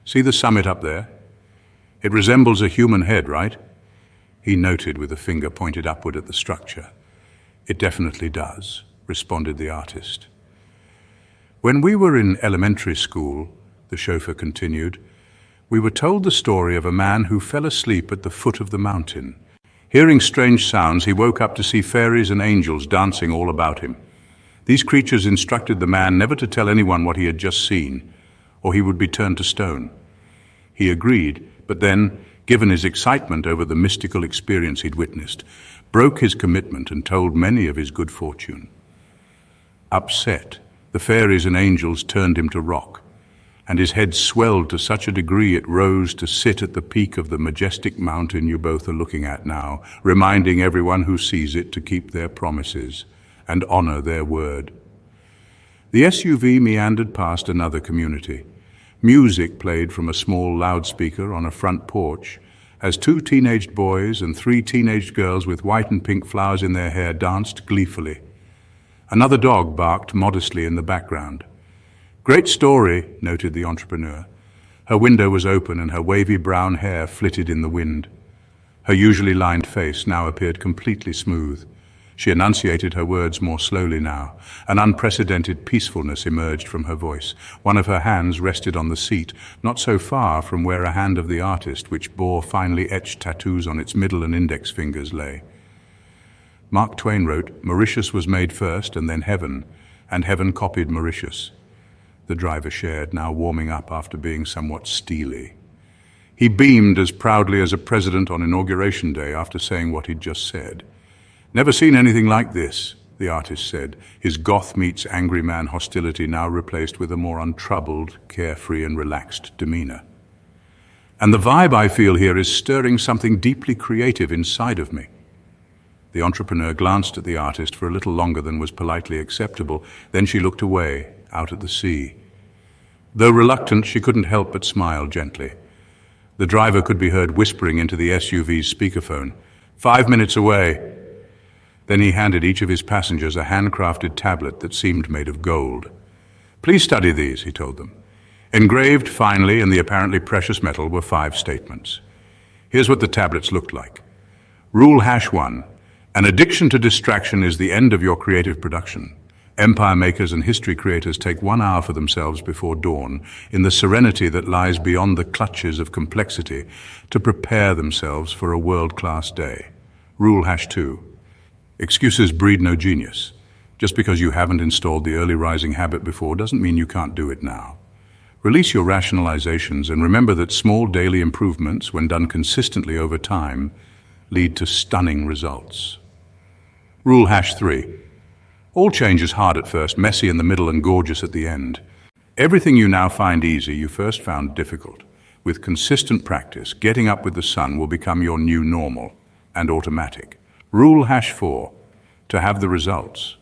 See the summit up there? It resembles a human head, right?" He noted with a finger pointed upward at the structure. "It definitely does," responded the artist. "When we were in elementary school," the chauffeur continued, "we were told the story of a man who fell asleep at the foot of the mountain. Hearing strange sounds, he woke up to see fairies and angels dancing all about him. These creatures instructed the man never to tell anyone what he had just seen, or he would be turned to stone. He agreed, but then, given his excitement over the mystical experience he'd witnessed, broke his commitment and told many of his good fortune. Upset, the fairies and angels turned him to rock, and his head swelled to such a degree it rose to sit at the peak of the majestic mountain you both are looking at now, reminding everyone who sees it to keep their promises and honor their word." The SUV meandered past another community. Music played from a small loudspeaker on a front porch as two teenaged boys and three teenaged girls with white and pink flowers in their hair danced gleefully. Another dog barked modestly in the background. "Great story," noted the entrepreneur. Her window was open and her wavy brown hair flitted in the wind. Her usually lined face now appeared completely smooth. She enunciated her words more slowly now. An unprecedented peacefulness emerged from her voice. One of her hands rested on the seat, not so far from where a hand of the artist, which bore finely etched tattoos on its middle and index fingers, lay. Mark Twain wrote, "Mauritius was made first and then heaven, and heaven copied Mauritius." The driver shared, now warming up after being somewhat steely. He beamed as proudly as a president on Inauguration Day after saying what he'd just said. "Never seen anything like this," the artist said, his goth meets angry man hostility now replaced with a more untroubled, carefree and relaxed demeanor. "And the vibe I feel here is stirring something deeply creative inside of me." The entrepreneur glanced at the artist for a little longer than was politely acceptable. Then she looked away, out at the sea. Though reluctant, she couldn't help but smile gently. The driver could be heard whispering into the SUV's speakerphone, "5 minutes away." Then he handed each of his passengers a handcrafted tablet that seemed made of gold. "Please study these," he told them. Engraved finely in the apparently precious metal were 5 statements. Here's what the tablets looked like. Rule #1. An addiction to distraction is the end of your creative production. Empire makers and history creators take 1 hour for themselves before dawn, in the serenity that lies beyond the clutches of complexity, to prepare themselves for a world-class day. Rule #2. Excuses breed no genius. Just because you haven't installed the early rising habit before doesn't mean you can't do it now. Release your rationalizations and remember that small daily improvements, when done consistently over time, lead to stunning results. Rule #3. All change is hard at first, messy in the middle and gorgeous at the end. Everything you now find easy, you first found difficult. With consistent practice, getting up with the sun will become your new normal and automatic. Rule #4. To have the results.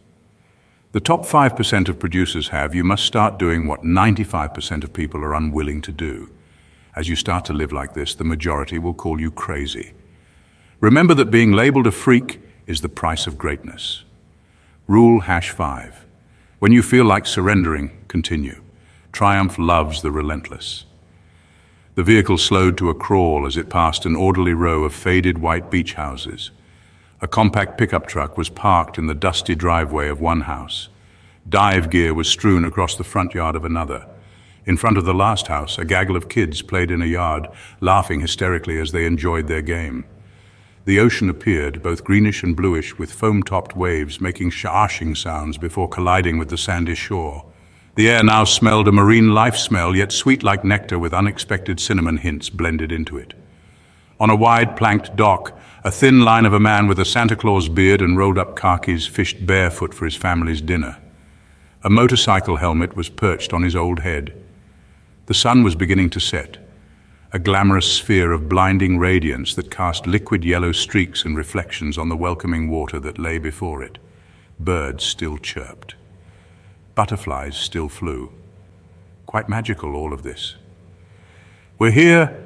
The top 5% of producers have, you must start doing what 95% of people are unwilling to do. As you start to live like this, the majority will call you crazy. Remember that being labeled a freak is the price of greatness. Rule #5. When you feel like surrendering, continue. Triumph loves the relentless. The vehicle slowed to a crawl as it passed an orderly row of faded white beach houses. A compact pickup truck was parked in the dusty driveway of one house. Dive gear was strewn across the front yard of another. In front of the last house, a gaggle of kids played in a yard, laughing hysterically as they enjoyed their game. The ocean appeared, both greenish and bluish, with foam-topped waves making sharshing sounds before colliding with the sandy shore. The air now smelled a marine life smell, yet sweet like nectar with unexpected cinnamon hints blended into it. On a wide planked dock, a thin line of a man with a Santa Claus beard and rolled-up khakis fished barefoot for his family's dinner. A motorcycle helmet was perched on his old head. The sun was beginning to set, a glamorous sphere of blinding radiance that cast liquid yellow streaks and reflections on the welcoming water that lay before it. Birds still chirped. Butterflies still flew. Quite magical, all of this. "We're here,"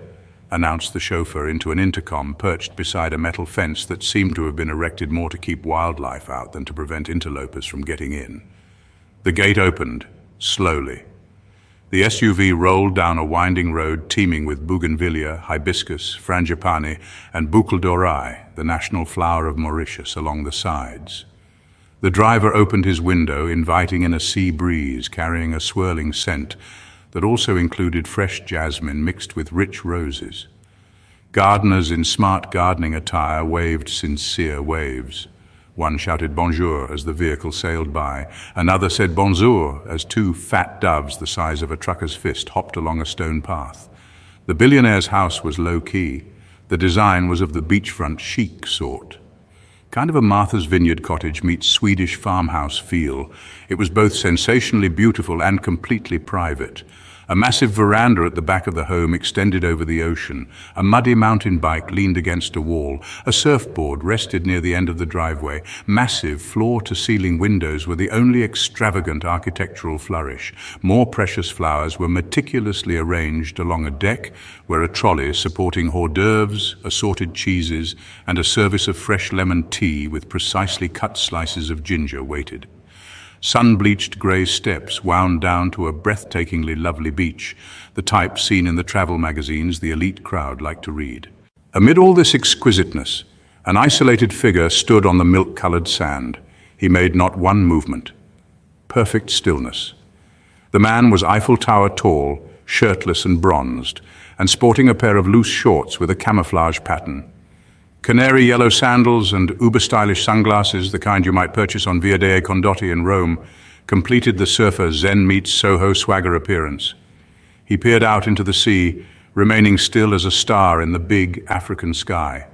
announced the chauffeur into an intercom perched beside a metal fence that seemed to have been erected more to keep wildlife out than to prevent interlopers from getting in. The gate opened, slowly. The SUV rolled down a winding road teeming with bougainvillea, hibiscus, frangipani, and boucle d'oreille, the national flower of Mauritius, along the sides. The driver opened his window, inviting in a sea breeze, carrying a swirling scent that also included fresh jasmine mixed with rich roses. Gardeners in smart gardening attire waved sincere waves. One shouted bonjour as the vehicle sailed by. Another said bonjour as 2 fat doves the size of a trucker's fist hopped along a stone path. The billionaire's house was low-key. The design was of the beachfront chic sort. Kind of a Martha's Vineyard cottage meets Swedish farmhouse feel. It was both sensationally beautiful and completely private. A massive veranda at the back of the home extended over the ocean. A muddy mountain bike leaned against a wall. A surfboard rested near the end of the driveway. Massive floor-to-ceiling windows were the only extravagant architectural flourish. More precious flowers were meticulously arranged along a deck where a trolley supporting hors d'oeuvres, assorted cheeses, and a service of fresh lemon tea with precisely cut slices of ginger waited. Sun-bleached grey steps wound down to a breathtakingly lovely beach, the type seen in the travel magazines the elite crowd like to read. Amid all this exquisiteness, an isolated figure stood on the milk-colored sand. He made not one movement. Perfect stillness. The man was Eiffel Tower tall, shirtless and bronzed, and sporting a pair of loose shorts with a camouflage pattern. Canary yellow sandals and uber-stylish sunglasses, the kind you might purchase on Via dei Condotti in Rome, completed the surfer Zen meets Soho swagger appearance. He peered out into the sea, remaining still as a star in the big African sky.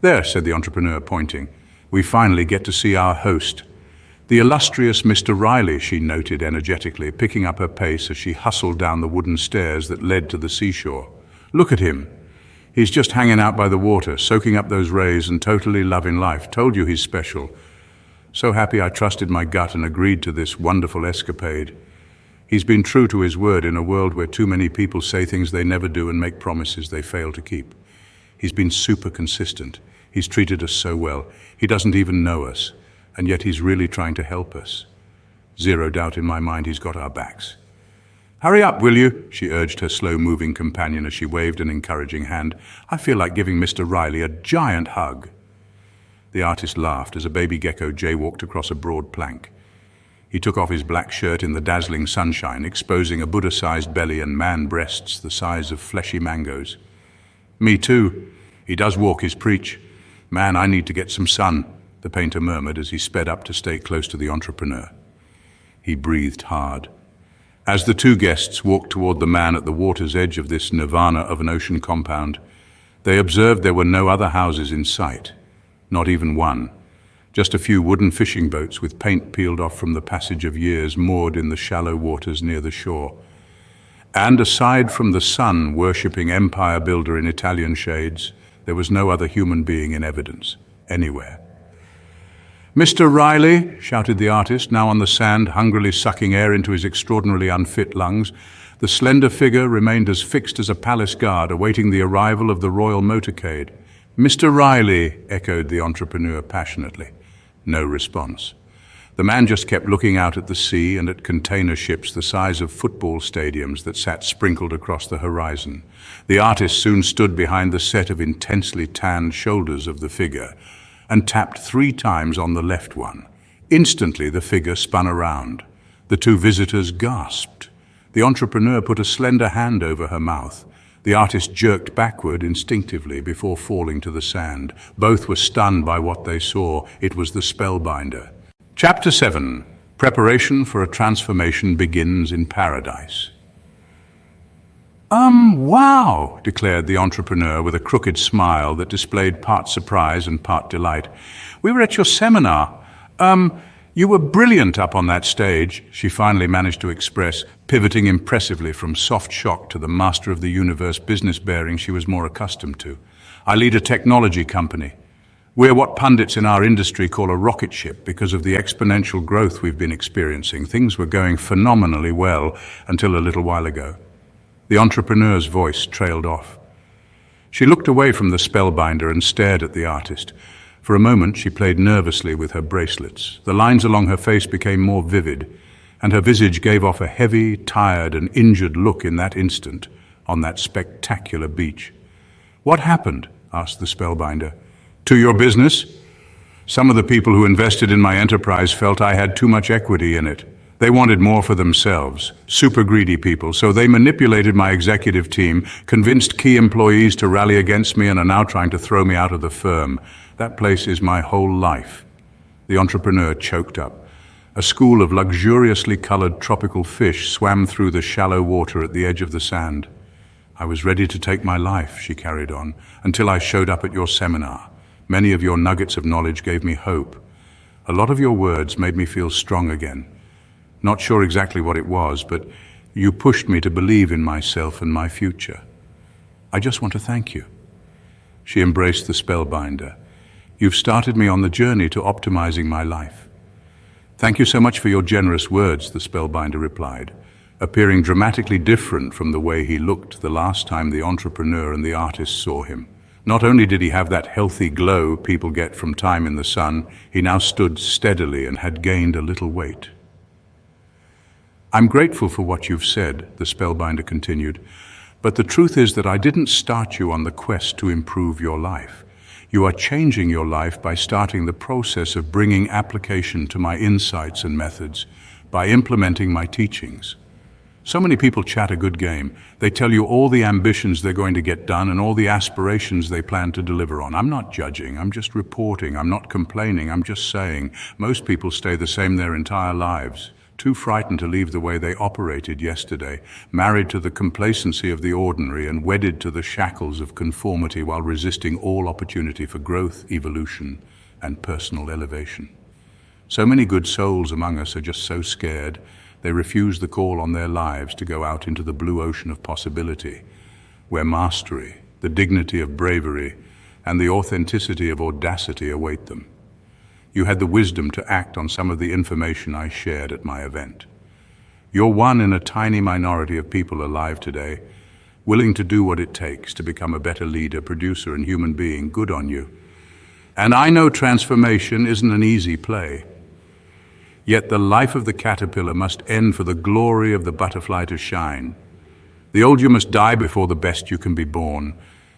"There," said the entrepreneur, pointing. "We finally get to see our host." "The illustrious Mr. Riley," she noted energetically, picking up her pace as she hustled down the wooden stairs that led to the seashore. "Look at him. He's just hanging out by the water, soaking up those rays and totally loving life. Told you he's special. So happy I trusted my gut and agreed to this wonderful escapade. He's been true to his word in a world where too many people say things they never do and make promises they fail to keep. He's been super consistent. He's treated us so well. He doesn't even know us, and yet he's really trying to help us. Zero doubt in my mind he's got our backs. Hurry up, will you?" she urged her slow-moving companion as she waved an encouraging hand. "I feel like giving Mr. Riley a giant hug." The artist laughed as a baby gecko jaywalked across a broad plank. He took off his black shirt in the dazzling sunshine, exposing a Buddha-sized belly and man breasts the size of fleshy mangoes. "Me too. He does walk his preach. Man, I need to get some sun," the painter murmured as he sped up to stay close to the entrepreneur. He breathed hard. As the two guests walked toward the man at the water's edge of this nirvana of an ocean compound, they observed there were no other houses in sight, not even one, just a few wooden fishing boats with paint peeled off from the passage of years moored in the shallow waters near the shore. And aside from the sun-worshipping empire builder in Italian shades, there was no other human being in evidence, anywhere. "Mr. Riley," shouted the artist, now on the sand, hungrily sucking air into his extraordinarily unfit lungs. The slender figure remained as fixed as a palace guard, awaiting the arrival of the royal motorcade. "Mr. Riley," echoed the entrepreneur passionately. No response. The man just kept looking out at the sea and at container ships the size of football stadiums that sat sprinkled across the horizon. The artist soon stood behind the set of intensely tanned shoulders of the figure, and tapped 3 times on the left one. Instantly, the figure spun around. The two visitors gasped. The entrepreneur put a slender hand over her mouth. The artist jerked backward instinctively before falling to the sand. Both were stunned by what they saw. It was the spellbinder. Chapter 7. Preparation for a transformation begins in paradise. Wow," declared the entrepreneur with a crooked smile that displayed part surprise and part delight. "We were at your seminar. You were brilliant up on that stage," she finally managed to express, pivoting impressively from soft shock to the master of the universe business bearing she was more accustomed to. "I lead a technology company. We're what pundits in our industry call a rocket ship because of the exponential growth we've been experiencing. Things were going phenomenally well until a little while ago." The entrepreneur's voice trailed off. She looked away from the spellbinder and stared at the artist. For a moment, she played nervously with her bracelets. The lines along her face became more vivid, and her visage gave off a heavy, tired, and injured look in that instant on that spectacular beach. "What happened?" asked the spellbinder. "To your business? Some of the people who invested in my enterprise felt I had too much equity in it. They wanted more for themselves, super greedy people, so they manipulated my executive team, convinced key employees to rally against me, and are now trying to throw me out of the firm. That place is my whole life." The entrepreneur choked up. A school of luxuriously colored tropical fish swam through the shallow water at the edge of the sand. "I was ready to take my life," she carried on, "until I showed up at your seminar. Many of your nuggets of knowledge gave me hope. A lot of your words made me feel strong again. Not sure exactly what it was, but You pushed me to believe in myself and my future. I just want to thank you." She embraced the spellbinder. "You've started me on the journey to optimizing my life." "Thank you so much for your generous words," the spellbinder replied, appearing dramatically different from the way he looked the last time the entrepreneur and the artist saw him. Not only did he have that healthy glow people get from time in the sun, he now stood steadily and had gained a little weight. "I'm grateful for what you've said," the spellbinder continued, "but the truth is that I didn't start you on the quest to improve your life. You are changing your life by starting the process of bringing application to my insights and methods, by implementing my teachings. So many people chat a good game. They tell you all the ambitions they're going to get done and all the aspirations they plan to deliver on. I'm not judging, I'm just reporting, I'm not complaining, I'm just saying. Most people stay the same their entire lives, too frightened to leave the way they operated yesterday, married to the complacency of the ordinary and wedded to the shackles of conformity while resisting all opportunity for growth, evolution, and personal elevation. So many good souls among us are just so scared. They refuse the call on their lives to go out into the blue ocean of possibility, where mastery, the dignity of bravery, and the authenticity of audacity await them. You had the wisdom to act on some of the information I shared at my event. You're one in a tiny minority of people alive today, willing to do what it takes to become a better leader, producer, and human being. Good on you. And I know transformation isn't an easy play. Yet the life of the caterpillar must end for the glory of the butterfly to shine. The old you must die before the best you can be born.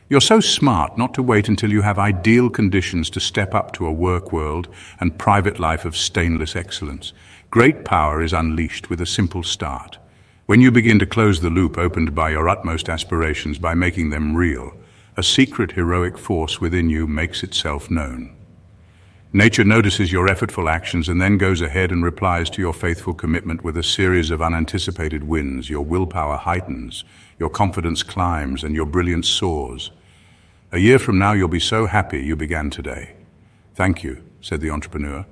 You're so smart not to wait until you have ideal conditions to step up to a work world and private life of stainless excellence. Great power is unleashed with a simple start. When you begin to close the loop opened by your utmost aspirations by making them real, a secret heroic force within you makes itself known. Nature notices your effortful actions and then goes ahead and replies to your faithful commitment with a series of unanticipated wins. Your willpower heightens, your confidence climbs, and your brilliance soars. A year from now, you'll be so happy you began today. "Thank you," said the entrepreneur.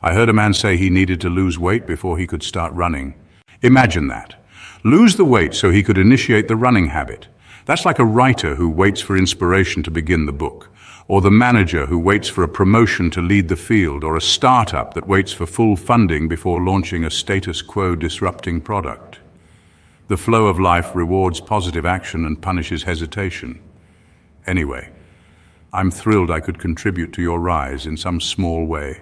"I heard a man say he needed to lose weight before he could start running." Imagine that. Lose the weight so he could initiate the running habit. That's like a writer who waits for inspiration to begin the book, or the manager who waits for a promotion to lead the field, or a startup that waits for full funding before launching a status quo disrupting product. The flow of life rewards positive action and punishes hesitation. Anyway, I'm thrilled I could contribute to your rise in some small way.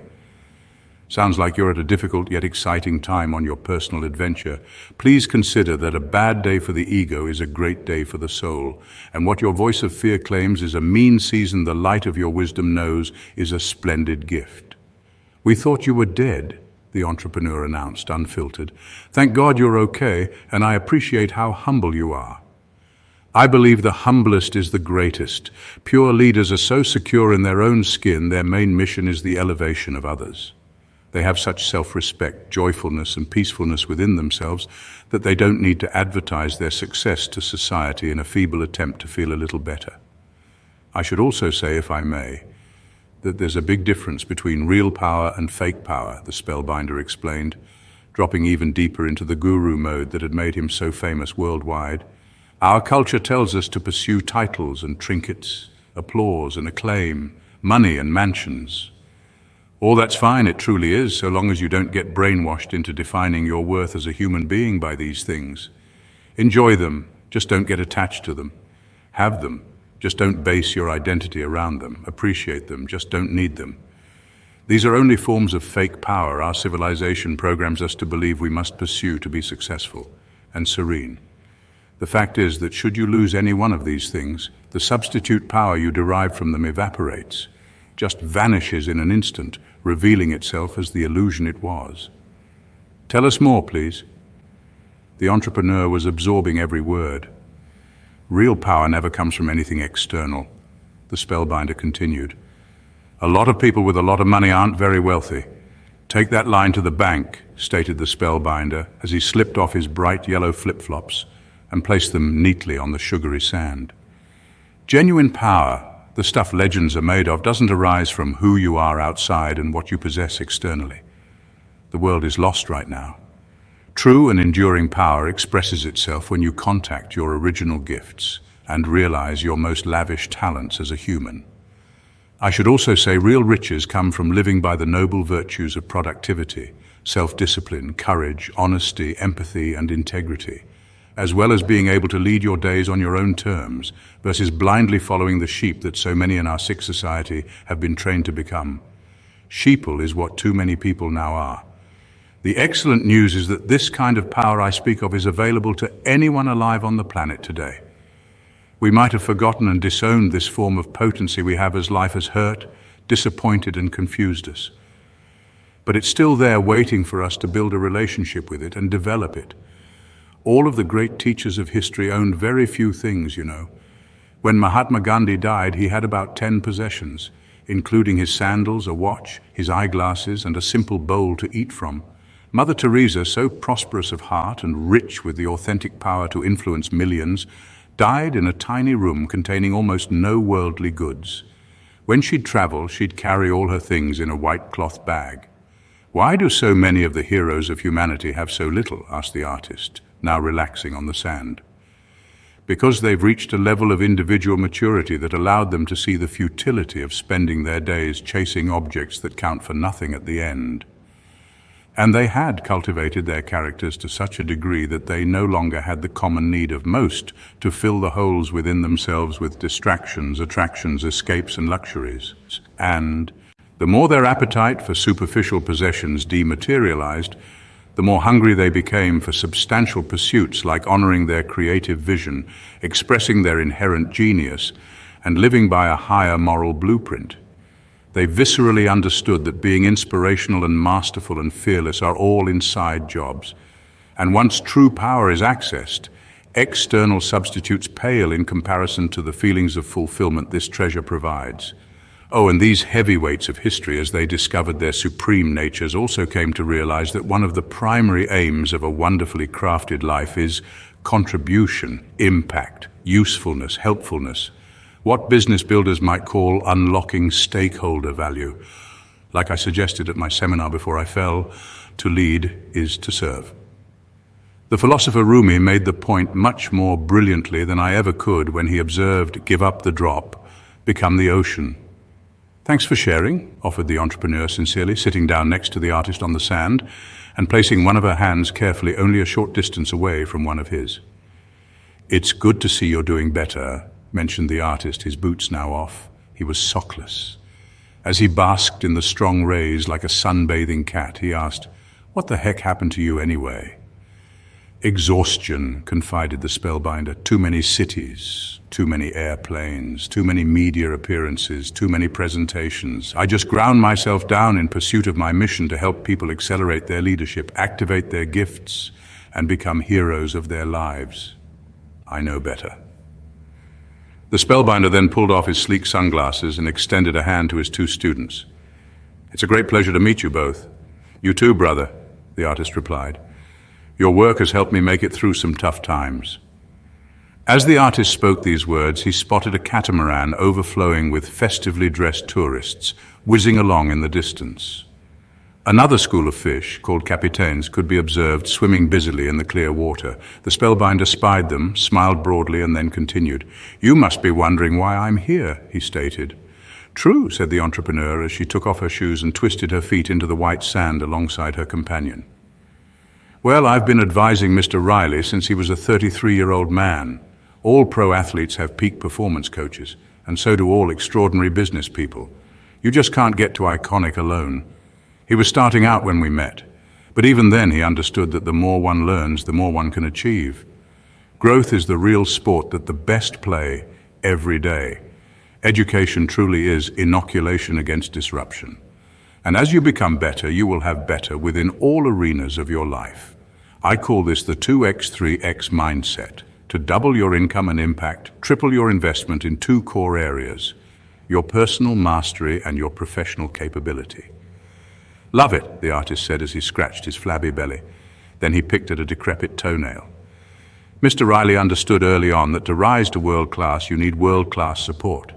Sounds like you're at a difficult yet exciting time on your personal adventure. Please consider that a bad day for the ego is a great day for the soul, and what your voice of fear claims is a mean season the light of your wisdom knows is a splendid gift. "We thought you were dead," the entrepreneur announced, unfiltered. "Thank God you're okay, and I appreciate how humble you are. I believe the humblest is the greatest. Pure leaders are so secure in their own skin, their main mission is the elevation of others. They have such self-respect, joyfulness, and peacefulness within themselves that they don't need to advertise their success to society in a feeble attempt to feel a little better. I should also say, if I may, that there's a big difference between real power and fake power," the spellbinder explained, dropping even deeper into the guru mode that had made him so famous worldwide. "Our culture tells us to pursue titles and trinkets, applause and acclaim, money and mansions. All that's fine, it truly is, so long as you don't get brainwashed into defining your worth as a human being by these things. Enjoy them, just don't get attached to them. Have them, just don't base your identity around them. Appreciate them, just don't need them. These are only forms of fake power our civilization programs us to believe we must pursue to be successful and serene. The fact is that should you lose any one of these things, the substitute power you derive from them evaporates, just vanishes in an instant, revealing itself as the illusion it was. Tell us more, please." The entrepreneur was absorbing every word. "Real power never comes from anything external," the spellbinder continued. "A lot of people with a lot of money aren't very wealthy. Take that line to the bank," stated the spellbinder as he slipped off his bright yellow flip-flops and placed them neatly on the sugary sand. "Genuine power, the stuff legends are made of, doesn't arise from who you are outside and what you possess externally. The world is lost right now. True and enduring power expresses itself when you contact your original gifts and realize your most lavish talents as a human. I should also say real riches come from living by the noble virtues of productivity, self-discipline, courage, honesty, empathy, and integrity, as well as being able to lead your days on your own terms versus blindly following the sheep that so many in our sick society have been trained to become. Sheeple is what too many people now are. The excellent news is that this kind of power I speak of is available to anyone alive on the planet today. We might have forgotten and disowned this form of potency we have as life has hurt, disappointed, and confused us. But it's still there waiting for us to build a relationship with it and develop it. All of the great teachers of history owned very few things, you know. When Mahatma Gandhi died, he had about 10 possessions, including his sandals, a watch, his eyeglasses, and a simple bowl to eat from. Mother Teresa, so prosperous of heart and rich with the authentic power to influence millions, died in a tiny room containing almost no worldly goods. When she'd travel, she'd carry all her things in a white cloth bag. Why do so many of the heroes of humanity have so little? Asked the artist, now relaxing on the sand. Because they've reached a level of individual maturity that allowed them to see the futility of spending their days chasing objects that count for nothing at the end. And they had cultivated their characters to such a degree that they no longer had the common need of most to fill the holes within themselves with distractions, attractions, escapes, and luxuries. And the more their appetite for superficial possessions dematerialized, the more hungry they became for substantial pursuits like honoring their creative vision, expressing their inherent genius, and living by a higher moral blueprint. They viscerally understood that being inspirational and masterful and fearless are all inside jobs. And once true power is accessed, external substitutes pale in comparison to the feelings of fulfillment this treasure provides. Oh, and these heavyweights of history, as they discovered their supreme natures, also came to realize that one of the primary aims of a wonderfully crafted life is contribution, impact, usefulness, helpfulness. What business builders might call unlocking stakeholder value. Like I suggested at my seminar before I fell, to lead is to serve. The philosopher Rumi made the point much more brilliantly than I ever could when he observed, give up the drop, become the ocean. Thanks for sharing, offered the entrepreneur sincerely, sitting down next to the artist on the sand and placing one of her hands carefully only a short distance away from one of his. It's good to see you're doing better, mentioned the artist, his boots now off. He was sockless. As he basked in the strong rays like a sunbathing cat, he asked, "What the heck happened to you anyway?" "Exhaustion," confided the spellbinder. "Too many cities, too many airplanes, too many media appearances, too many presentations. I just ground myself down in pursuit of my mission to help people accelerate their leadership, activate their gifts, and become heroes of their lives. I know better." The spellbinder then pulled off his sleek sunglasses and extended a hand to his two students. "It's a great pleasure to meet you both." "You too, brother," the artist replied. "Your work has helped me make it through some tough times." As the artist spoke these words, he spotted a catamaran overflowing with festively dressed tourists, whizzing along in the distance. Another school of fish, called capitains, could be observed swimming busily in the clear water. The spellbinder spied them, smiled broadly, and then continued. "You must be wondering why I'm here," he stated. "True," said the entrepreneur as she took off her shoes and twisted her feet into the white sand alongside her companion. "Well, I've been advising Mr. Riley since he was a 33-year-old man. All pro athletes have peak performance coaches, and so do all extraordinary business people. You just can't get to iconic alone. He was starting out when we met, but even then he understood that the more one learns, the more one can achieve. Growth is the real sport that the best play every day. Education truly is inoculation against disruption. And as you become better, you will have better within all arenas of your life. I call this the 2x3x mindset, to double your income and impact, triple your investment in two core areas, your personal mastery and your professional capability." "Love it," the artist said as he scratched his flabby belly. Then he picked at a decrepit toenail. Mr. Riley understood early on that to rise to world class, you need world class support.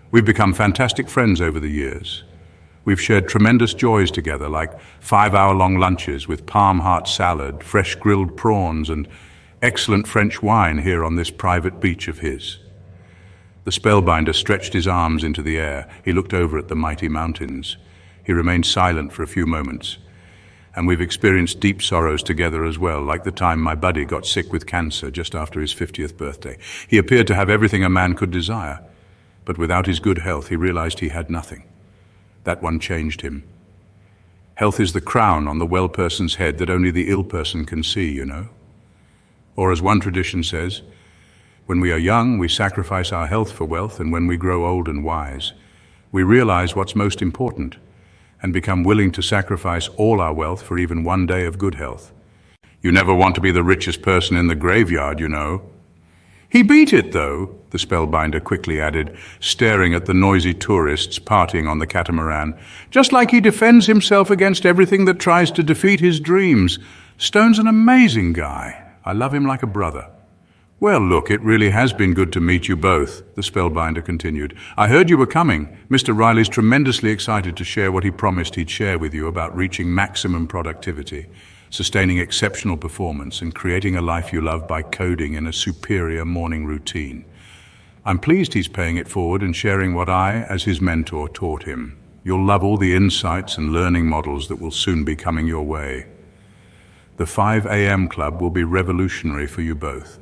We've become fantastic friends over the years. We've shared tremendous joys together, like 5-hour-long lunches with palm heart salad, fresh grilled prawns, and excellent French wine here on this private beach of his. The spellbinder stretched his arms into the air. He looked over at the mighty mountains. He remained silent for a few moments. And we've experienced deep sorrows together as well, like the time my buddy got sick with cancer just after his 50th birthday. He appeared to have everything a man could desire, but without his good health, he realized he had nothing. That one changed him. Health is the crown on the well person's head that only the ill person can see, you know. Or as one tradition says, when we are young, we sacrifice our health for wealth, and when we grow old and wise, we realize what's most important and become willing to sacrifice all our wealth for even one day of good health. You never want to be the richest person in the graveyard, you know. He beat it, though, the spellbinder quickly added, staring at the noisy tourists partying on the catamaran. Just like he defends himself against everything that tries to defeat his dreams. Stone's an amazing guy. I love him like a brother. Well, look, it really has been good to meet you both, the spellbinder continued. I heard you were coming. Mr. Riley's tremendously excited to share what he promised he'd share with you about reaching maximum productivity, sustaining exceptional performance, and creating a life you love by coding in a superior morning routine. I'm pleased he's paying it forward and sharing what I, as his mentor, taught him. You'll love all the insights and learning models that will soon be coming your way. The 5 a.m. club will be revolutionary for you both.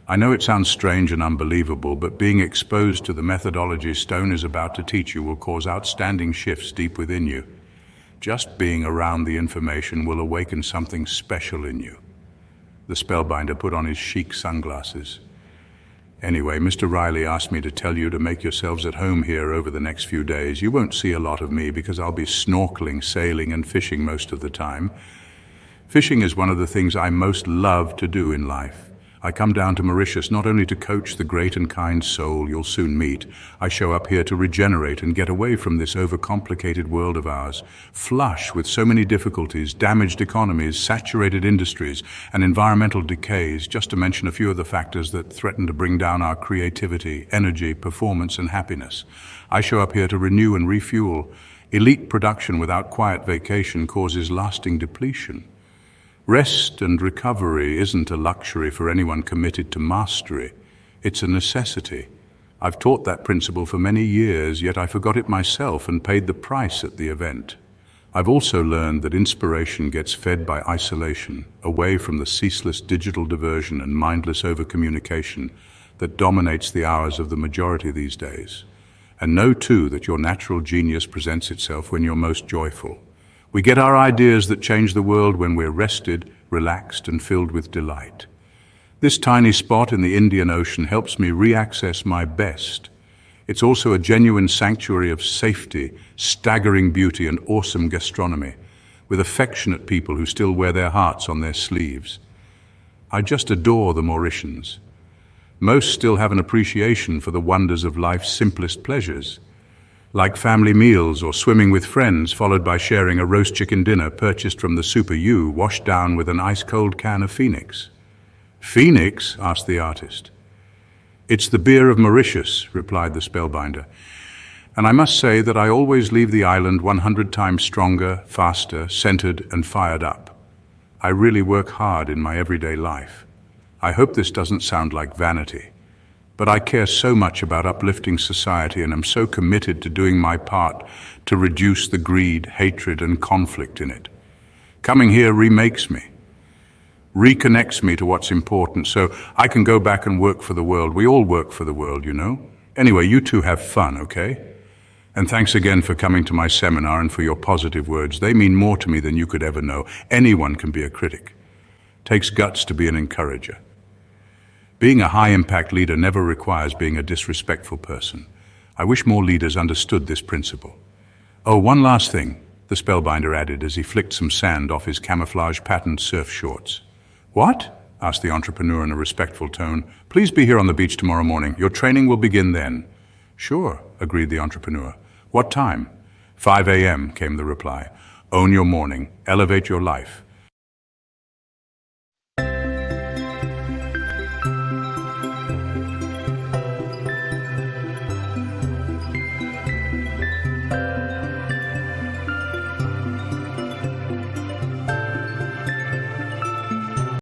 I know it sounds strange and unbelievable, but being exposed to the methodology Stone is about to teach you will cause outstanding shifts deep within you. Just being around the information will awaken something special in you. The spellbinder put on his chic sunglasses. Anyway, Mr. Riley asked me to tell you to make yourselves at home here over the next few days. You won't see a lot of me because I'll be snorkeling, sailing, and fishing most of the time. Fishing is one of the things I most love to do in life. I come down to Mauritius not only to coach the great and kind soul you'll soon meet. I show up here to regenerate and get away from this overcomplicated world of ours, flush with so many difficulties, damaged economies, saturated industries, and environmental decays, just to mention a few of the factors that threaten to bring down our creativity, energy, performance, and happiness. I show up here to renew and refuel. Elite production without quiet vacation causes lasting depletion. Rest and recovery isn't a luxury for anyone committed to mastery. It's a necessity. I've taught that principle for many years, yet I forgot it myself and paid the price at the event. I've also learned that inspiration gets fed by isolation, away from the ceaseless digital diversion and mindless overcommunication that dominates the hours of the majority these days. And know, too, that your natural genius presents itself when you're most joyful. We get our ideas that change the world when we're rested, relaxed, and filled with delight. This tiny spot in the Indian Ocean helps me re-access my best. It's also a genuine sanctuary of safety, staggering beauty, and awesome gastronomy, with affectionate people who still wear their hearts on their sleeves. I just adore the Mauritians. Most still have an appreciation for the wonders of life's simplest pleasures, like family meals or swimming with friends, followed by sharing a roast chicken dinner purchased from the Super U, washed down with an ice-cold can of Phoenix. Phoenix? Asked the artist. It's the beer of Mauritius, replied the spellbinder. And I must say that I always leave the island 100 times stronger, faster, centered, and fired up. I really work hard in my everyday life. I hope this doesn't sound like vanity, but I care so much about uplifting society and am so committed to doing my part to reduce the greed, hatred, and conflict in it. Coming here remakes me, reconnects me to what's important, so I can go back and work for the world. We all work for the world, you know. Anyway, you two have fun, okay? And thanks again for coming to my seminar and for your positive words. They mean more to me than you could ever know. Anyone can be a critic. Takes guts to be an encourager. Being a high-impact leader never requires being a disrespectful person. I wish more leaders understood this principle. Oh, one last thing, the spellbinder added as he flicked some sand off his camouflage-patterned surf shorts. What? Asked the entrepreneur in a respectful tone. Please be here on the beach tomorrow morning. Your training will begin then. Sure, agreed the entrepreneur. What time? 5 a.m., came the reply. Own your morning. Elevate your life.